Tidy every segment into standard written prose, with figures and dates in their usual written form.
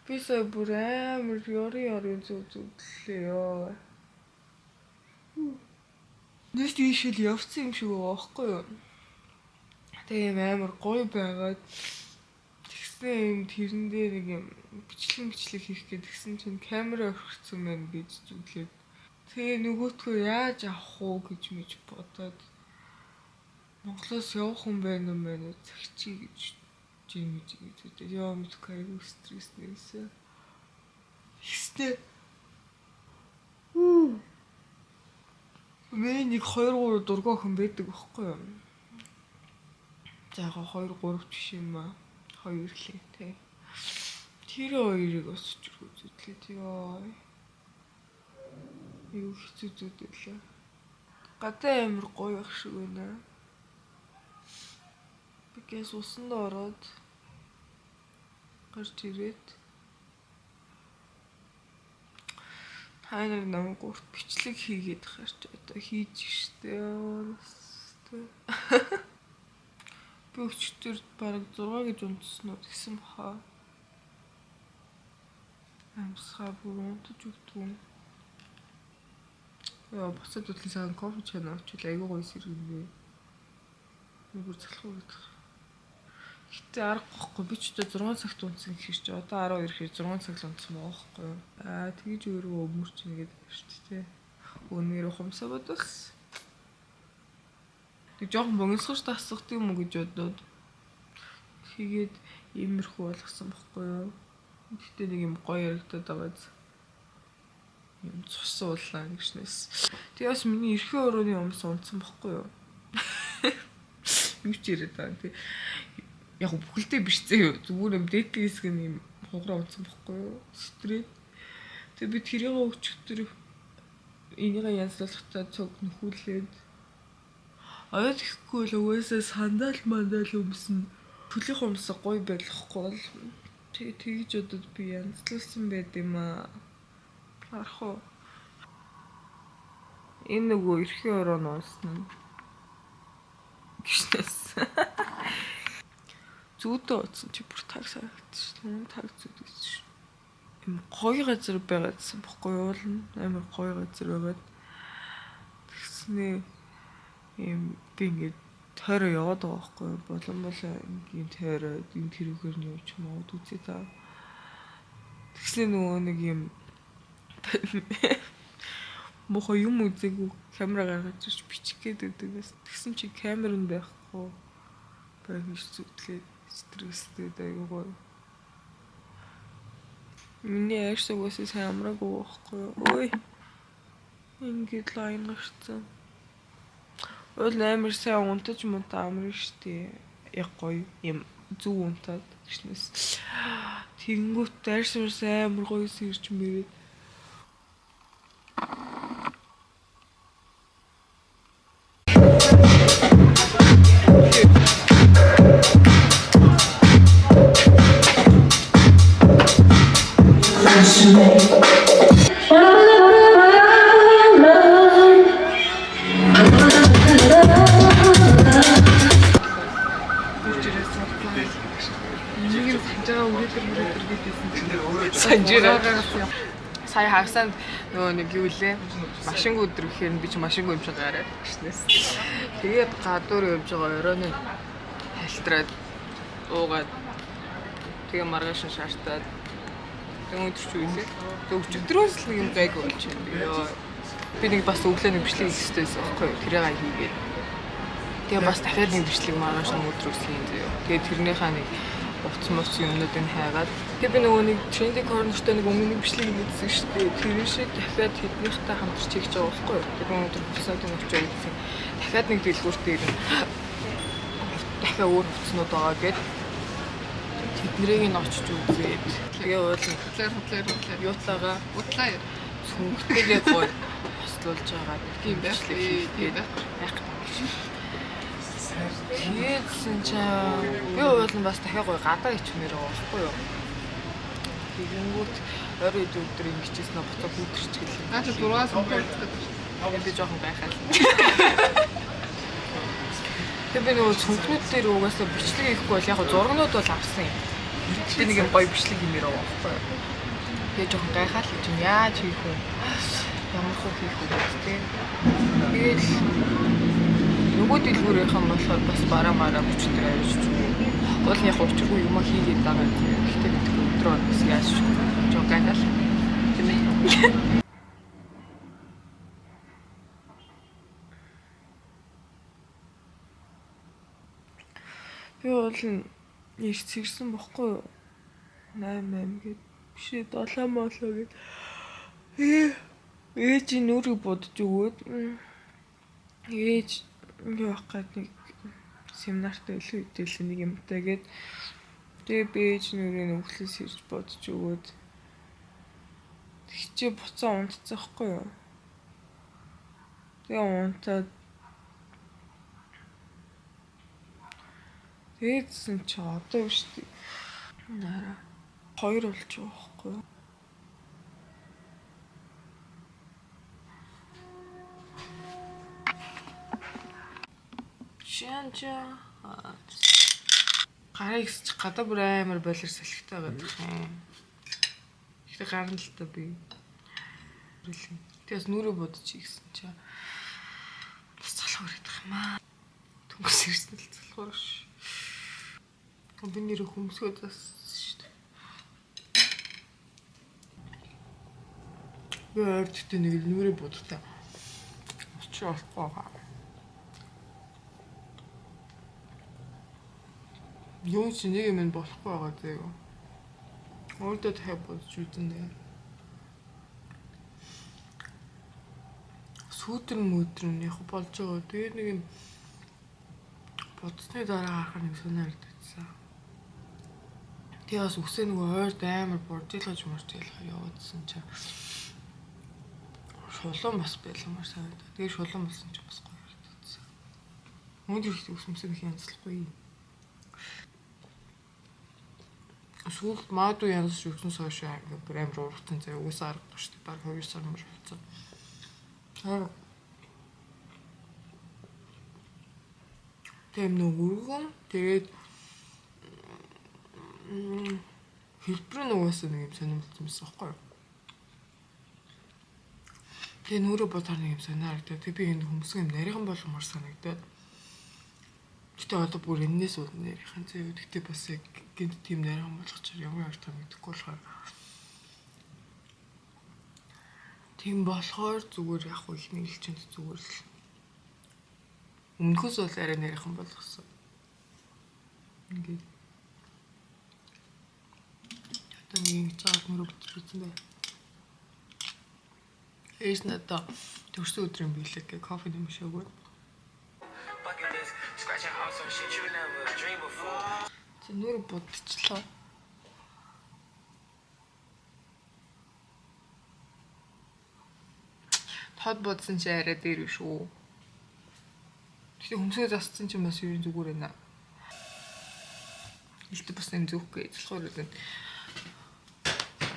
Би сая бүр амар ёрын зүтлээ ёо. Нэст ийшэл явцсан юм шиг байгаа байхгүй юу? Тэгээ амар гоё байгаад тэгсэн юм тэрэн дээр нэг юм бичлэг хийх гээд тэгсэн чинь камера орхисон байна гэж зүглээд тэгээ нөгөөтгөө яаж авах уу гэж мэж бодоод Монголоос явах хүн байна уу мэн цагчий гэж жимэж гэдэг. Яа мэдгүй айгүй стресс нэрсэн. Ихтэй. Мэн нэг 2 3 дургаа хүн байдаг байхгүй юу? За яг 2 3 биш юм аа. 2 лээ тий. Тэр хоёрыг осч үзүүлээд ёо. Юу хэцүү зүудэлээ. Гадаа амар гоё ах шиг байна. Бигээс усанд ороод гарч ирээд хайнаар намайг гурт бичлэг хийгээд гарч одоо хийж штэ. Би өчтөр бараг 6 гэж унтсан уу гэсэн баха. Амсгаа бүр унтаж өгдгөө. Яа босоод үтлээ сайн кофе чанаа очил айгүй гоё сэргэнэ. Бүр залхуу гэдэг. Гэтэ аргагүй би ч одоо 6 цагт унтсан гэхэр чи одоо 12 ихээр 6 цаг л унтсан байгаа байхгүй юу? Тэгэж өөрөө өмөрч нэгээд шүү дээ. Өнөр ухамсаа бодвол. Тэг жоохон богиносгож тасах юм уу гэж бодоод тэгээд иймэрхүү болгосон байхгүй юу? Гэтэ нэг юм гоё яригдаад байгаа зү. Юм цус уулаа гişнээс. Тэгээ бас миний эрхийн өрөөний өмс унтсан байхгүй юу? Юу ч яриад байгаа тий. Яг бүхэлдээ биш зөө зүгээр юм дээдлийн хэсэг нь юм хугараа унтсан байхгүй юу? Стресс. Тэгээ би тэрийг өчтөр энийг янзлуулахтаа цог нөхүүлээд аваад ихгүй л угаасаа сандал мандал өмснө. Төлөх өмсө гоё байлгахгүй бол тэгж удаад би янзлуулсан байд юм аа. Харах уу. Энэ нөгөө эрхийн ороо нуусан. Гişнээс. Зүүдээ утсан чи бүр таг санагдчихсан. Таг зүүдээс. Им гоё газар байгаадсан бохгүй юу? Амар гоё газар байгаад. Тэгснээ им би ингээд тойроо яваад байгаа байхгүй юу? Боломжтой ингийн тойроо энэ тэрүүгээр нь явж мод үзээ та. Тэгснээ нөгөө нэг юм мохо юм үзээгүй камера гаргаж ирж бичих гээд өгдөгөөс тэгсэн чи камер нь байхгүй байх гэж зүтлээ стресстэй айгүй гоё. Миний яшсагаас сайн амраагүй байхгүй юу? Ой. Ингээд лайн гарцсан. Ол амар сайн унтаж мунтаа амрын штий. Яг гоё юм зүг унтаад гişнээс. Тэнгүүт дайрсуурс амар гоё сэрч мэрээд сая хагасанд нөгөө нэг юу лээ машингүй өдөр гэхээр би ч машингүй юм шиг гараад гişнээс тэгээд гадуур явж байгаа оройн нь хальтраад уугаад тэгээ маргааш шаартаад тэгээ өдөр ч үйлээ тэгээ өчигдрөөс л нэг юм гайгүй болчихсон би нэг бас өглөө нэг бичлэг хийх хэрэгтэйсэн байхгүй юу тэрийг хийгээд тэгээ бас дахиад нэг бичлэг маргааш нэг өдрөөс хийн зөө тэгээ тэрнийхээ нэг уцмос юмнуудыг хайгаад тэгээ би нөгөө нэг трендинг корнертой нэг өмнө нэг бичлэг хийсэн шүү дээ тэр шиг дахиад тэднийхтэй хамтарч хийж байгаа байхгүй юу тэгээ өнөөдөр процентын очиж үзсэн дахиад нэг дэлгүүр дээр дахиад өөр хувцснууд байгаа гэд тэднийг нь очиж үзээд тэгээ уулын юутлага цүнхтэйгээ гоё хослуулж байгаа тийм байх Тэгсэн чинь би уулын бас дахиад гоё гадаа ичмээр байгаа байхгүй юу. Тэгэнгүүт орой өдөр ингэжсэн нь буцаа бүдэрч гэлээ. Наа чи 6-аас өндөр би жоохон байхаа. Тэгээ би нөгөө цүнхнүүд дээр угаасаа бичлэг хийхгүй бол яг зургнууд бол авсан юм. Чи нэг юм гоё бичлэг юмэр авахгүй. Тэгээ жоохон гайхаад л чинь яаж хийх вэ? Ямар хөө хийх вэ гэдэг. Тэгэл нөгөө дэлгүүрийнх нь болохоор бас бараа бүчтэй авч зүг. Гол нь яг учиргүй юм хийгээд байгаа юм. Гэхдээ бид өдрөө бас яаж ч жоо гайхаад тийм ээ. Би бол ирс ирсэн бохгүй юу? 8 гээд бишээ 7 молоо гээд ээж нүрийг бодож өгөөд ээж юу ах гэдэг нэг семинарт хэлсэн нэг юмтай гээд тэгээ би ээж нүрийн өглөөс ирж бодож өгөөд тэгчээ буцаа унтцаахгүй юу? Тэгээ унтаад Ээдсэн чи одоо биш тий. Нара 2 болж байгаа байхгүй юу? Шанча гарыг ч гадаа бүр амар болор салхитай байдаг юм. Ихтэй гарна л та би. Тэгээс нүрээ бодчих гэсэн чи бас залхуур идэх юм аа. Түнхэс ирсэн л залхуур ш. Би нэр хүмсгөө зассан шүү дээ. Би өөртөө нэг нүрээ бодтаа. Чи болохгүй байгаа. Юу ч нэг юм болохгүй байгаа заяа. Өөртөө дахиад бодож үзэн. Сүүдэр мөдрөн яг болж байгаа. Тэгээ нэг юм бодсны дараа харах нэг сонирхолтой. Тэгээ бас үсээ нөгөө ойрд амар боржилгаж яваадсан чинь шулуун бас байлмаар санагдав. Тэгээ шулуун болсон чинь бас гоё харагдсан. Өндөр их үсмэсэг их янзлахгүй. Сүүлд маадуу янзлж өгсөн сошоо бүр амар урагтан заяа уусаа аргагүй шүү дээ. Баг 2 сар мөр болсон. Тэм нөгөө тэгээд хэлбэр нь угаасаа нэг юм сонирхолтой байсан байхгүй юу? Тэгээ нүрэ бодоор нэг юм сонирхдаг. Тэгээ би энэ хүмүүсийн юм нарийнхан болгомоор санагдаад. Гэтэ одоо бүр энэс ууд нарийнхан зөө. Гэтэ бас яг гинт тийм нарийнхан болгочоор ямар ярьж байгаа мэдэхгүй болохоор. Тийм болохоор зүгээр яг их нэг хэлчэнд зүгээр л. Өмнөхөөс бол арай нарийнхан болгосон. Ингээд нэг цаад мөрөг бичсэн бай. Ээж надад төрсөн өдрийн биелэг гэх кофе нэмшээгөө. Чи нүр бодчихлоо. Тод бодсон чи арай дээр шүү. Тэгтээ хүмсээ зассан чи бас юу зүгээр байна. Илтэ бас юм зүггүй залхуур гэдэг.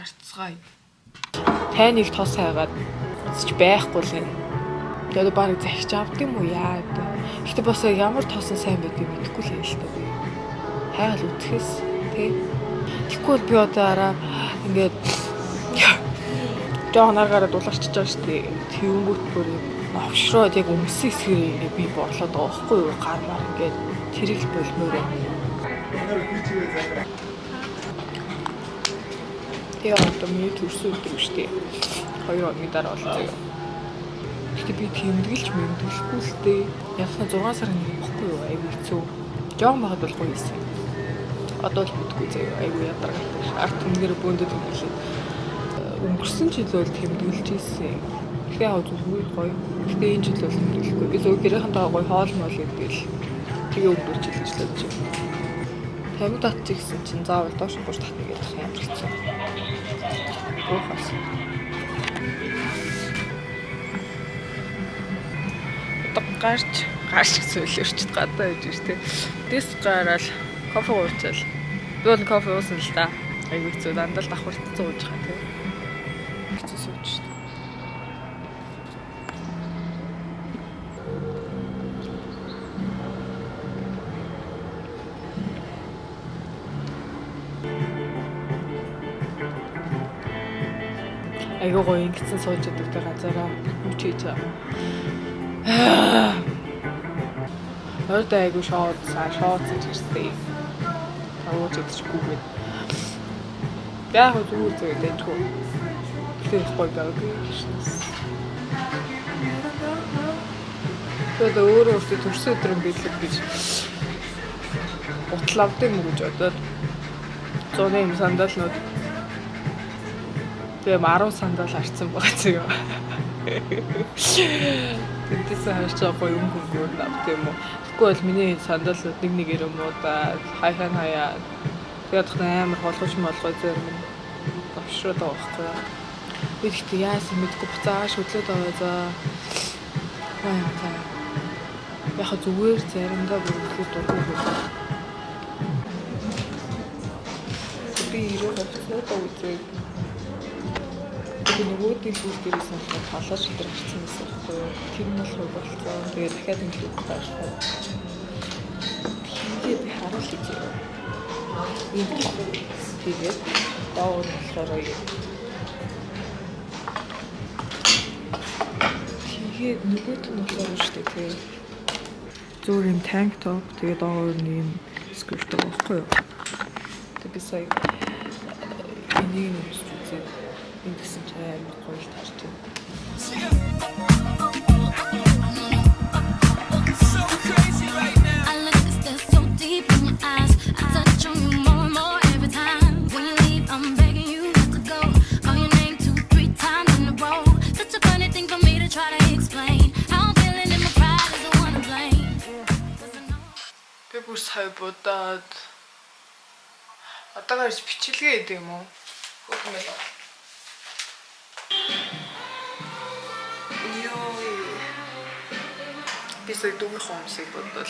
Арцгай. Тайныг тос хайгаад ч байхгүй л юм. Тэгээд баг захиж авд юм уу яа гэдэг. Гэтэ бас ямар тосон сайн байдгийг мэдэхгүй л юм л та би. Хайгаал үтгэс тий. Тэгвэл би одоо араа ингээд жоохон аргаараа дулаарчиж байгаа шүү дээ. Тэвнгүүт бүр овшроод яг өмсөн хэсгэрээ ингээд би борлоод байгаа байхгүй юу гармаар ингээд тэрийг болмоор. Тэгээ одоо миний төрсөн өдөр шүү дээ. 2 хоногийн дараа болчихсон. Гэтэ би тэмдэглэж мэмдэглэхгүй л дээ. Яг нь 6 сарын нэг бохгүй юу айгүй хэцүү. Жоон багт бол гоё юм. Одоо л мэдгүй заяа айгүй ядаргатай. Арт түнгээр бөөндöd өглөө. Өнгөрсөн жил бол тэмдэглэж ирсэн. Тэгээ хаа зүгээр гоё. Гэтэ энэ жил бол тэмдэглэхгүй. Би зөв гэрийнхэнтэйгээ гоё хоол мол идэл. Тэгээ өнгөрч хэлжлээ чи. Тамиг татчих гэсэн чинь заавал доош гурш татна гэдэг юм хэцүү. Уухас. Гарч сөөлөрчд гадаа байж штэ. Дэс гараал кофе уучаал. Би бол кофе уусан л та. Айгүй хэцүү дандаа л давхарцсан ууж байгаа тийм. Хэцүү сууж штэ. Айгуу гоё ингэсэн сууж идэгтэй газараа үуч хийж байгаа. Өөртөө айгуу шооц ирсэн. Авууж идчихгүй гээд. Яг зүгээр зүгээр дэжгүй. Тэр гоё байгааг шнэс. Тэгээд өөрөө төрсөн өдрөө биелэх гэж утлавдаг юм гэж бодоод 100 юм сандалнууд тэгээ 10 сандал арцсан байгаа зөө. Тэндээс харж байгаа гоё юм хөнгөөр авт юм уу. Тэгэхгүй бол миний сандалууд нэг юм уу да хаяа. Тэгээд амар холгож зэр минь товшроод байгаа байхгүй. Би ихтэй яасан мэдгүй буцааш хөдлөөд аваа за. Яг зүгээр заримдаа бүрэлдэхүүн дургүй. Би ирээ боцоод үзээ. Тэгээ нөгөө дэлгүүр дээрээс нь халааш дээр гарсан гэсэн байхгүй юу? Тэр нь бол болцоо. Тэгээ дахиад ингээд таашгүй. Тэгээд би харуул хийжээ. Тэгээд даавар болохоор тэгээд нөгөөт нь болохоор шүү дээ тэгээ зөөр юм танк топ тэгээд даавар нэм скерт байхгүй юу? Тэгээд би сая энийг нэмж үзээ. Энд гэсэн чинь амар гоё л таарч байна. Бүр сая бодоод одоогаар бичлэгээ хийдэг юм уу? Хөөхмөл. Би сая дүүх хүмүүсийг бодлоо.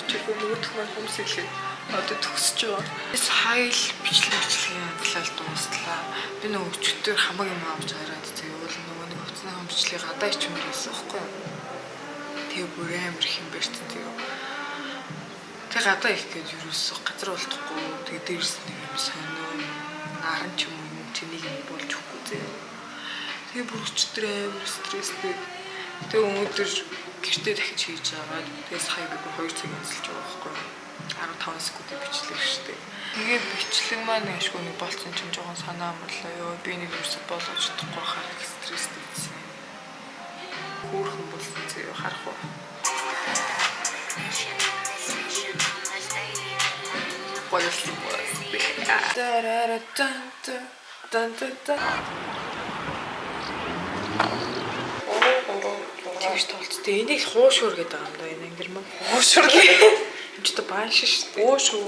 Чигээр нөгөөх маань хүмүүсийг л одоо төгсөж байгаа. Би сая л бичлэгийн талаар дуустлаа. Би нөгөө өчтөр хамаг юм авч гараад тэгээ уул нөгөө нэг хувцсны бичлэгийг гадаа ичмээр байсан байхгүй юу? Тэгээ бүр амар их юм барьсан тэгээ. Тэгээ гадаа их гэж юусэн газар болтохгүй тэгээ дээрс нэг юм сонио наран ч юм уу тэнийг юм болж өгөхгүй зөө. Тэгээ бүр өчтөр амар стресстэй. Тэгээ өнөөдөр гэртээ дахиж хийж аваад тэгээ сая би 2 цаг ажиллаж байгаа байхгүй юу? 15 секундын бичлэг штэ. Тэгээ бичлэг маань ашгүй нэг болцсон ч жоохон санаа амарлаа ёо. Би нэг юусаа болгож чадахгүй хаа их стресстэй байсан. Хөөрхөн болсон зөө харах уу. Тэгж толцтой. Энийг хуушуур гэдэг юм да энэ ангир маань. Хуушуур гэ. Энд ч та бааш шүү дээ. Хуушуу.